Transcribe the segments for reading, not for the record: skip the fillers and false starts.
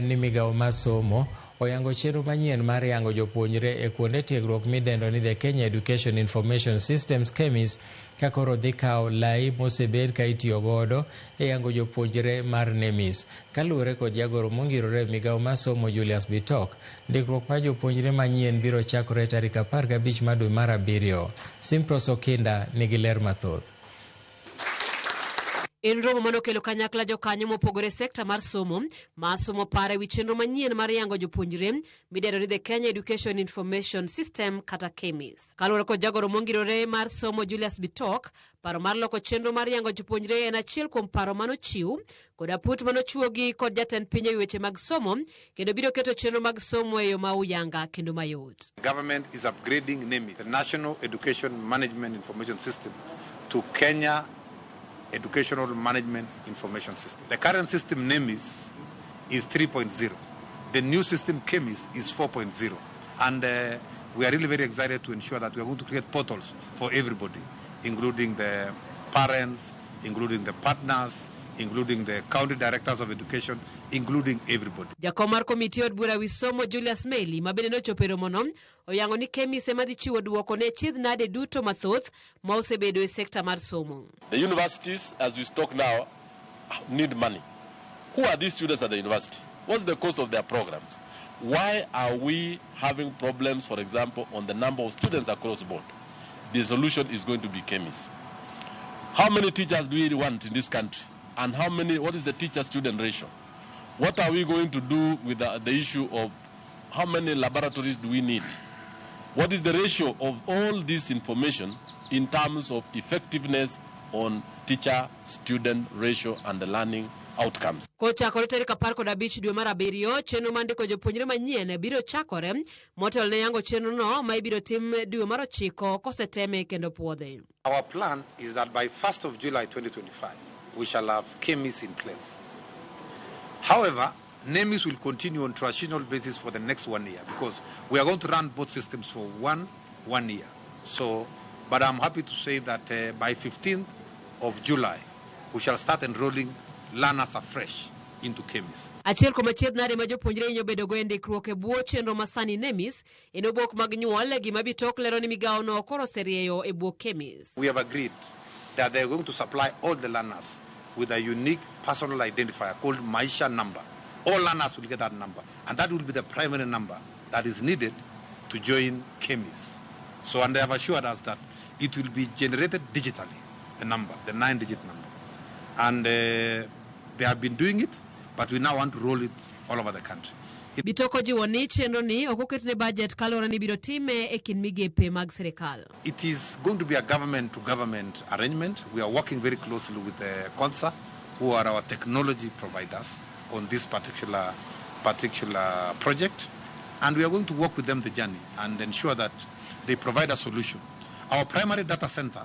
Ni migawo masomo oyango chenro manyien mar yango jopuonjre e kuonde tiegruok midendo ni the Kenya Education Information Systems KEMIS ka koro dhi kawo lai mosebed ka itiyo godo e yango jopuonjre mar NEMIS. Kaluwore kod jagoro mongirore migawo masomo Julius Bitok, ndikruok mar jopuonjre manyien biro chakore tarik 15 dwe mar 7. Simpros Okinda nigi ler mathoth. En romo manokelo kanyakla jokanyo mopogore sekta mar somo, masomo pare wi chenro manyien mar yango jopuonjre midendo ni the Kenya Education Information System kata KEMIS. Kaluwore kod jagoro mongirore mar somo Julius Bitok, paro mar loko chenro mar yango jopuonjre en achiel kuom paro manochiw kod aput manochuogi kod jatend piny e weche mag somo kendo biro keto chenro mag somo e yo ma uyanga kendo mayot. Government is upgrading NEMIS, the National Education Management Information System, to Kenya Educational Management Information System. The current system NEMIS is 3.0. The new system KEMIS is 4.0. And we are really very excited to ensure that we are going to create portals for everybody, including the parents, including the partners, including the county directors of education, including everybody. Jakomar komiti od bura wi somo Julius Meli mabende nochopero mono oyango ni KEMIS ema dhi chiwo duoko ne chiedh nade duto mathoth ma osebedo e sekta mar somo. The universities, as we talk now, need money. Who are these students at the university? What's the cost of their programs? Why are we having problems, for example, on the number of students across the board? The solution is going to be KEMIS. How many teachers do we want in this country? And what is the teacher-student ratio? What are we going to do with the issue of how many laboratories do we need? What is the ratio of all this information in terms of effectiveness on teacher-student ratio and the learning outcomes? Kochakore tarik 15 dwe mar 7, chenro mandiko jopuonjre manyien biro chakore motelo ne yango chenro no ma ibiro tim dwe mar 9 koseteme kendo puodhe. Our plan is that by 1st of July 2025, we shall have KEMIS in place. However, NEMIS will continue on transitional basis for the next 1 year because we are going to run both systems for one year. So, but I'm happy to say that by 15th of July, we shall start enrolling learners afresh into KEMIS. Achiel kuom achiedh nade ma jopuonjre inyo bedo go e ndikruok e bwo chenro masani NEMIS en obok mag nyuol gima Bitok lero ni migawo no koro serieyo e bwo KEMIS. We have agreed that they are going to supply all the learners with a unique personal identifier called Maisha number. All learners will get that number, and that will be the primary number that is needed to join KEMIS. So, and they have assured us that it will be generated digitally, the number, the 9-digit number. And they have been doing it, but we now want to roll it all over the country. Bitoko jiwo ni chenro ni okoketne budget kalora ni biro time e kin migepe mag sirkal. It is going to be a government-to-government arrangement. We are working very closely with the CONSA, who are our technology providers on this particular project. And we are going to work with them the journey and ensure that they provide a solution. Our primary data center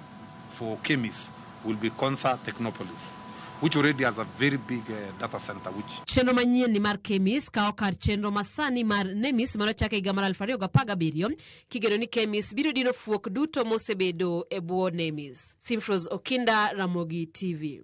for KEMIS will be CONSA Technopolis, which already has a very big data center. Chenro manyien ni mar KEMIS kao kar chenro masani mar NEMIS manochake higa mar 2017 kigeno ni KEMIS biro dino fuok duto mosebedo e bwo NEMIS. Simpros Okinda, Ramogi TV.